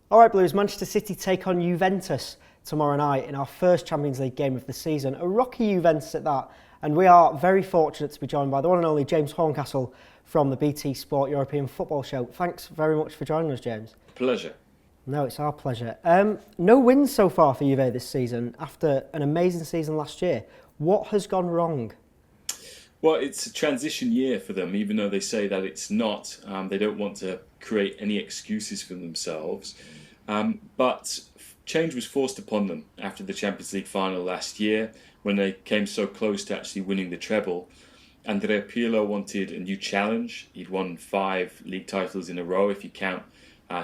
All right, Blues, Manchester City take on Juventus tomorrow night in our first Champions League game of the season. A rocky Juventus at that, and we are very fortunate to be joined by the one and only James Horncastle from the BT Sport European Football Show. Thanks very much for joining us, James. Pleasure. No, it's our pleasure. No wins so far for Juve this season after an amazing season last year. What has gone wrong? Well, it's a transition year for them, even though they say that it's not. They don't want to create any excuses for themselves. But change was forced upon them after the Champions League final last year, when they came so close to actually winning the treble. Andrea Pirlo wanted a new challenge. He'd won 5 league titles in a row, if you count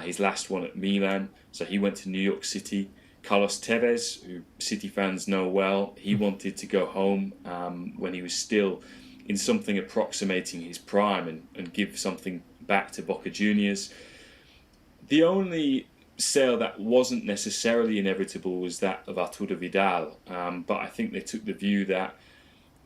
his last one at Milan. So he went to New York City. Carlos Tevez, who City fans know well, he wanted to go home when he was still in something approximating his prime and give something back to Boca Juniors. The only sale that wasn't necessarily inevitable was that of Arturo Vidal, but I think they took the view that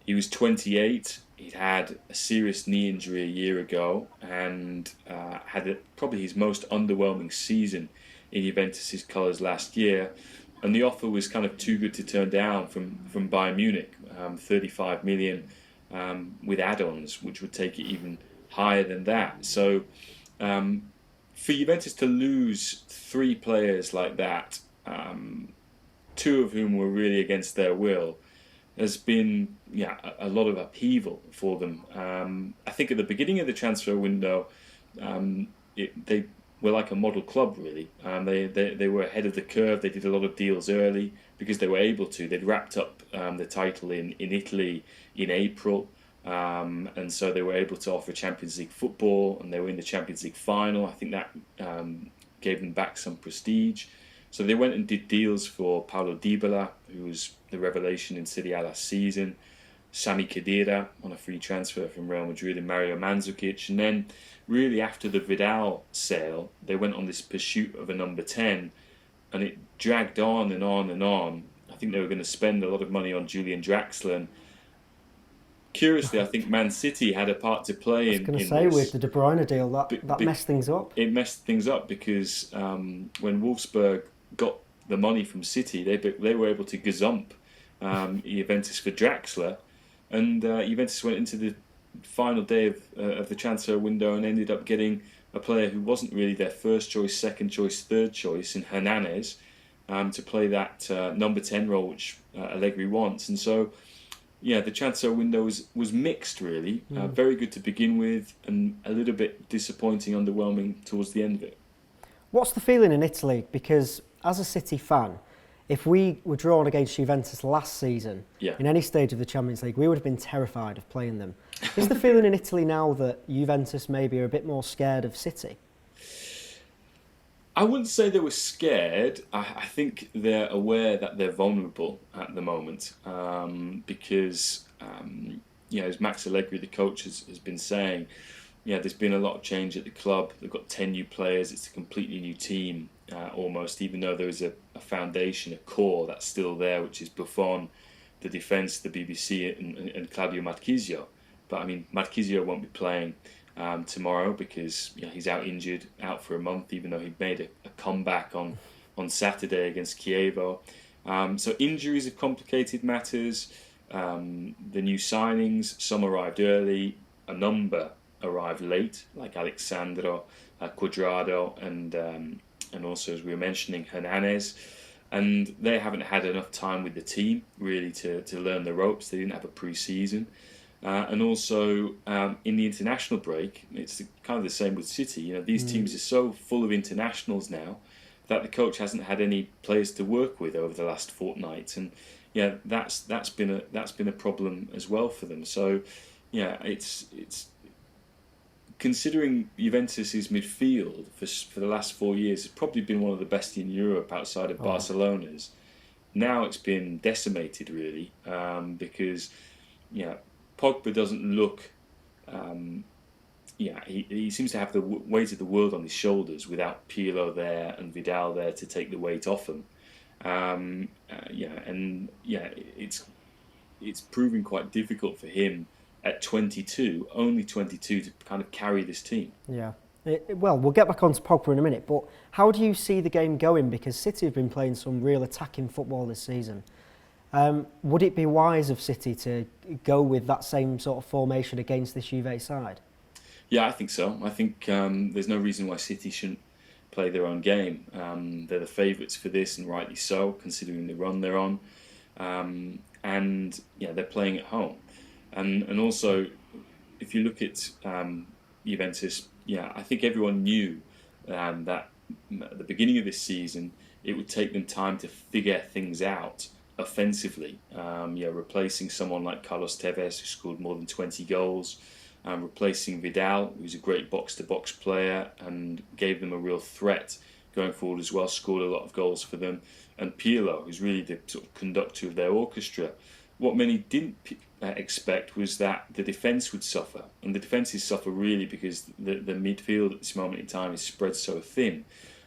he was 28, he'd had a serious knee injury a year ago, and had probably his most underwhelming season in Juventus' colours last year, and the offer was kind of too good to turn down from Bayern Munich, 35 million with add-ons, which would take it even higher than that. So for Juventus to lose 3 players like that, 2 of whom were really against their will, has been a lot of upheaval for them. I think at the beginning of the transfer window, they were like a model club, really. They were ahead of the curve. They did a lot of deals early because they were able to. They'd wrapped up the title in Italy in April, and so they were able to offer Champions League football, and they were in the Champions League final. I think that gave them back some prestige. So they went and did deals for Paulo Dybala, who was the revelation in Serie A last season, Sami Khedira on a free transfer from Real Madrid, and Mario Mandzukic. And then, really after the Vidal sale, they went on this pursuit of a number 10, and it dragged on and on and on. I think they were going to spend a lot of money on Julian Draxler. And curiously, I think Man City had a part to play in this. I was going to say, with the De Bruyne deal, that messed things up. It messed things up because when Wolfsburg got the money from City, they were able to gazump Juventus for Draxler, and Juventus went into the final day of the transfer window and ended up getting a player who wasn't really their first choice, second choice, third choice in Hernanes, to play that number 10 role which Allegri wants. And so the transfer window was mixed, really. Very good to begin with, and a little bit disappointing, underwhelming towards the end of it. What's the feeling in Italy? Because as a City fan, if we were drawn against Juventus last season, in any stage of the Champions League, we would have been terrified of playing them. Is the feeling in Italy now that Juventus maybe are a bit more scared of City? I wouldn't say they were scared. I think they're aware that they're vulnerable at the moment, because as Max Allegri, the coach, has been saying, there's been a lot of change at the club. They've got 10 new players. It's a completely new team, almost, even though there is a foundation, a core that's still there, which is Buffon, the defence, the BBC, and Claudio Marchisio. But, I mean, Marchisio won't be playing tomorrow because he's out injured, out for a month, even though he made a comeback on Saturday against Chievo. So injuries have complicated matters. The new signings, some arrived early, a number arrived late, like Alexandro Cuadrado and also, as we were mentioning, Hernanes, and they haven't had enough time with the team really to learn the ropes. They didn't have a pre-season, and also in the international break, it's kind of the same with City. These teams are so full of internationals now that the coach hasn't had any players to work with over the last fortnight, and that's been a problem as well for them. So it's considering Juventus' midfield for the last 4 years has probably been one of the best in Europe outside of Barcelona's. Now it's been decimated, really, because Pogba doesn't look. He seems to have the weight of the world on his shoulders without Pirlo there and Vidal there to take the weight off him. It's proving quite difficult for him at 22, only 22, to kind of carry this team. Yeah. Well, we'll get back on to Pogba in a minute, but how do you see the game going? Because City have been playing some real attacking football this season. Would it be wise of City to go with that same sort of formation against this Juve side? Yeah, I think so. I think there's no reason why City shouldn't play their own game. They're the favourites for this, and rightly so, considering the run they're on. And yeah, they're playing at home. And also, if you look at Juventus, yeah, I think everyone knew that at the beginning of this season, it would take them time to figure things out offensively. Replacing someone like Carlos Tevez, who scored more than 20 goals, replacing Vidal, who's a great box-to-box player and gave them a real threat going forward as well, scored a lot of goals for them, and Pirlo, who's really the sort of conductor of their orchestra. What many didn't expect was that the defence would suffer, and the defences suffer really because the midfield at this moment in time is spread so thin.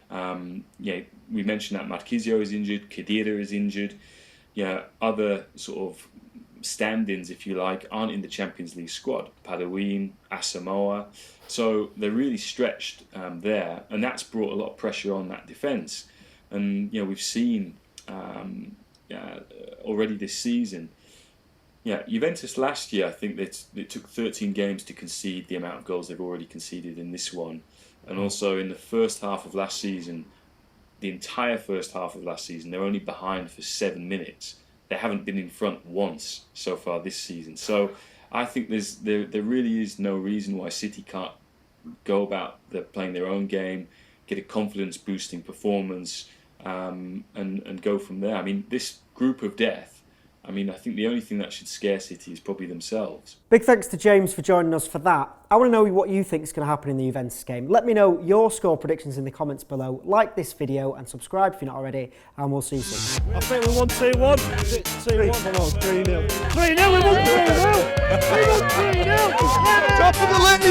We mentioned that Marquisio is injured, Khedira is injured. Other sort of stand-ins, if you like, aren't in the Champions League squad. Padawin, Asamoah. So they're really stretched there, and that's brought a lot of pressure on that defence. And we've seen already this season. Juventus last year, I think it took 13 games to concede the amount of goals they've already conceded in this one. And also in the first half of last season, the entire first half of last season, they're only behind for 7 minutes. They haven't been in front once so far this season. So I think there really is no reason why City can't go about playing their own game, get a confidence-boosting performance, and go from there. I mean, this group of death, I think the only thing that should scare City is probably themselves. Big thanks to James for joining us for that. I want to know what you think is going to happen in the Juventus game. Let me know your score predictions in the comments below. Like this video and subscribe if you're not already, and we'll see you soon. I think we won 2-1. 2-1. Come on, 3-0. 3-0, we won 3-0. We won 3-0. Top of the league.